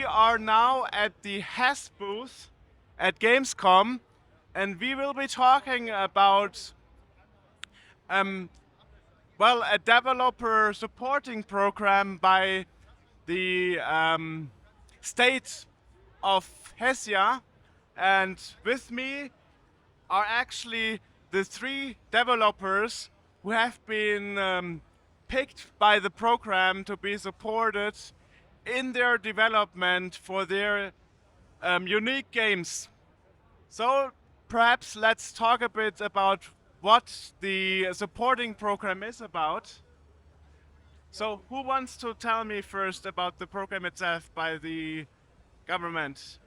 We are now at the Hessen-Booth at Gamescom, and we will be talking about a developer supporting program by the state of Hesse. And with me are actually the 3 developers who have been picked by the program to be supported in their development for their unique games. So perhaps let's talk a bit about what the supporting program is about. So who wants to tell me first about the program itself by the government?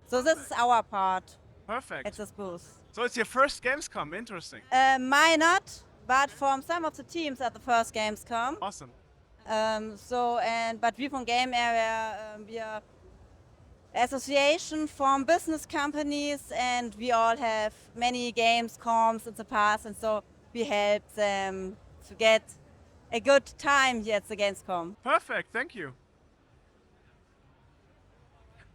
So this is our part Perfect. at this booth. So it's your first Gamescom, interesting. Mine not, but from some of the teams at the first Gamescom. Awesome. But we from Game Area, we are association from business companies, and we all have many Gamescoms in the past, and so we help them to get a good time here at the Gamescom. Perfect, thank you.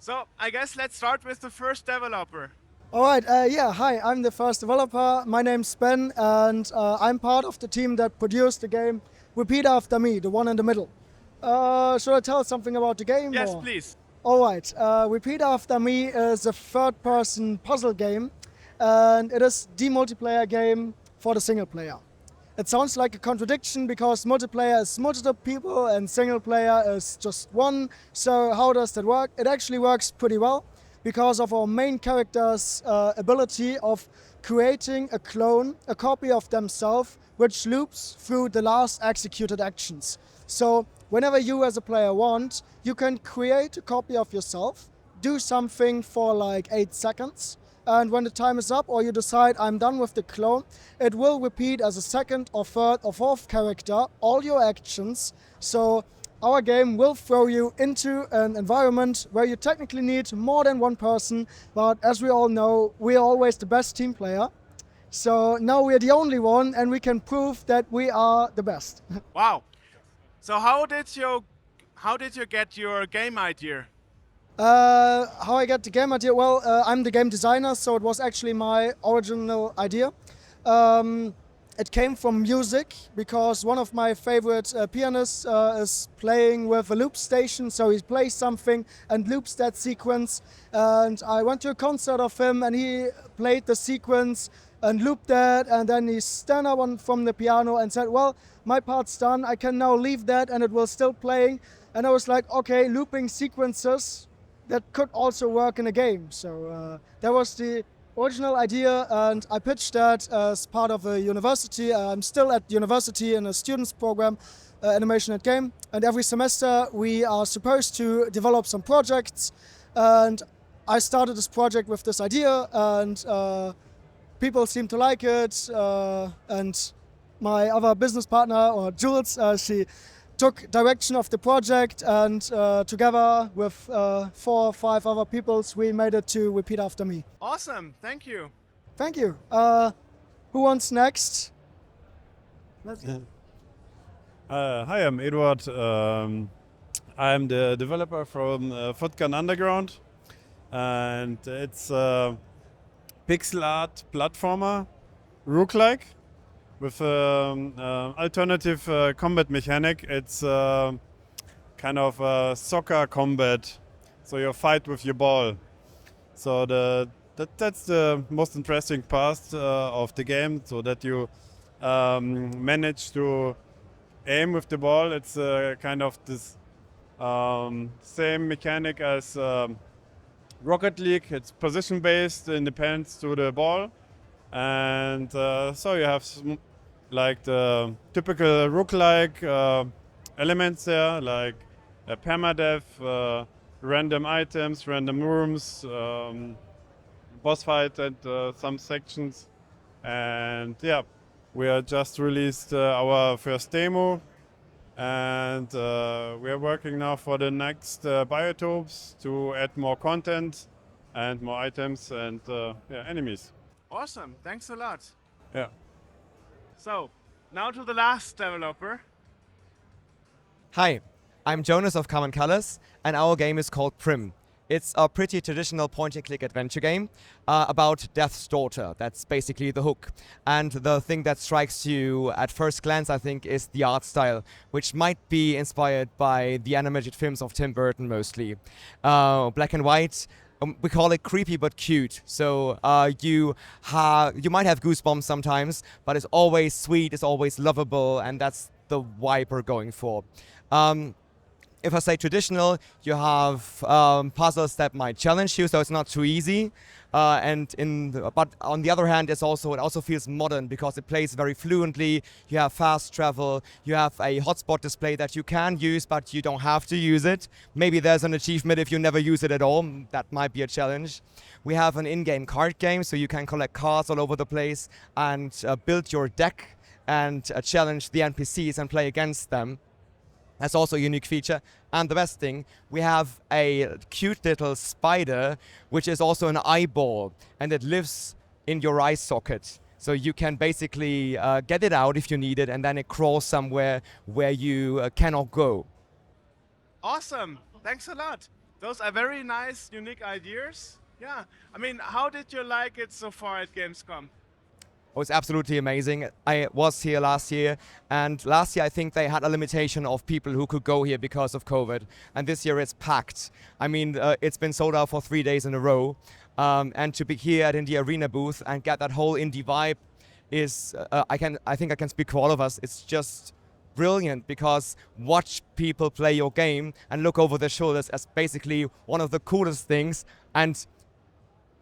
So I guess let's start with the first developer. All right, hi, I'm the first developer. My name's Ben, and I'm part of the team that produced the game Repeat After Me, the one in the middle. Should I tell something about the game? Yes, or? please. All right, Repeat After Me is a third-person puzzle game, and it is the multiplayer game for the single player. It sounds like a contradiction because multiplayer is multiple people and single player is just one. So how does that work? It actually works pretty well because of our main character's ability of creating a clone, a copy of themselves, which loops through the last executed actions. So whenever you as a player want, you can create a copy of yourself, do something for like 8 seconds, and when the time is up or you decide I'm done with the clone, it will repeat as a second or third or fourth character all your actions. So our game will throw you into an environment where you technically need more than one person, but as we all know, we are always the best team player. So now we are the only one, and we can prove that we are the best. Wow. So how did you get your game idea? How I got the game idea? Well, I'm the game designer, so it was actually my original idea. It came from music because one of my favorite pianists is playing with a loop station, so he plays something and loops that sequence. And I went to a concert of him, and he played the sequence and looped that, and then he stand up from the piano and said, well, my part's done, I can now leave that and it will still playing. And I was like, okay, looping sequences, that could also work in a game. So that was the original idea, and I pitched that as part of a university. I'm still at university in a students program, Animation at Game, and every semester we are supposed to develop some projects, and I started this project with this idea, and people seem to like it, and my other business partner, or Jules, she took direction of the project, and together with 4 or 5 other people, we made it to Repeat After Me. Awesome, thank you. Thank you. Who wants next? Hi, I'm Eduard. I'm the developer from Footgun Underground, and it's a pixel art platformer, roguelike, with alternative combat mechanic. It's kind of a soccer combat, so you fight with your ball. So that's the most interesting part of the game, so that you manage to aim with the ball. It's kind of this same mechanic as Rocket League. It's position based and depends to the ball, and so you have like the typical roguelike elements there, like permadeath, random items, random rooms, boss fight and some sections. And yeah, we are just released our first demo, and we are working now for the next biotopes to add more content and more items and yeah, enemies. Awesome, thanks a lot. Yeah. So, now to the last developer. Hi, I'm Jonas of Common Colors, and our game is called Prim. It's a pretty traditional point-and-click adventure game about Death's daughter. That's basically the hook. And the thing that strikes you at first glance, I think, is the art style, which might be inspired by the animated films of Tim Burton mostly. Black and white. We call it creepy but cute. So you might have goosebumps sometimes, but it's always sweet, it's always lovable, and that's the vibe we're going for. If I say traditional, you have puzzles that might challenge you, so it's not too easy. But on the other hand, it also feels modern because it plays very fluently. You have fast travel. You have a hotspot display that you can use, but you don't have to use it. Maybe there's an achievement if you never use it at all. That might be a challenge. We have an in-game card game, so you can collect cards all over the place and build your deck and challenge the NPCs and play against them. That's also a unique feature. And the best thing, we have a cute little spider, which is also an eyeball, and it lives in your eye socket. So you can basically get it out if you need it, and then it crawls somewhere where you cannot go. Awesome, thanks a lot. Those are very nice, unique ideas. Yeah, I mean, how did you like it so far at Gamescom? It was absolutely amazing. I was here last year, and last year I think they had a limitation of people who could go here because of COVID. And this year it's packed. I mean, it's been sold out for 3 days in a row. And to be here at Indie Arena booth and get that whole indie vibe is, I think I can speak for all of us, it's just brilliant, because watch people play your game and look over their shoulders as basically one of the coolest things, and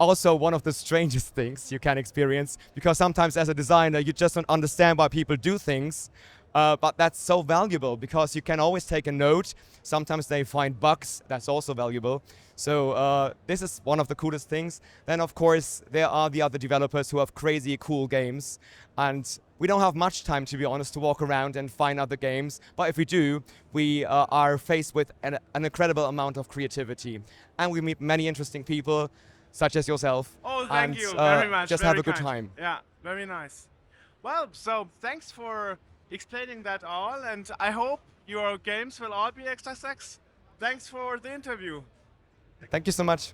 also one of the strangest things you can experience, because sometimes as a designer you just don't understand why people do things, but that's so valuable because you can always take a note. Sometimes they find bugs, that's also valuable. So this is one of the coolest things. Then of course there are the other developers who have crazy cool games, and we don't have much time, to be honest, to walk around and find other games, but if we do, we are faced with an incredible amount of creativity, and we meet many interesting people such as yourself. Oh, thank and, you very much. Just very have a good kind. time. Yeah, very nice. Well, so thanks for explaining that all, and I hope your games will all be extra sex. Thanks for the interview. Thank you so much.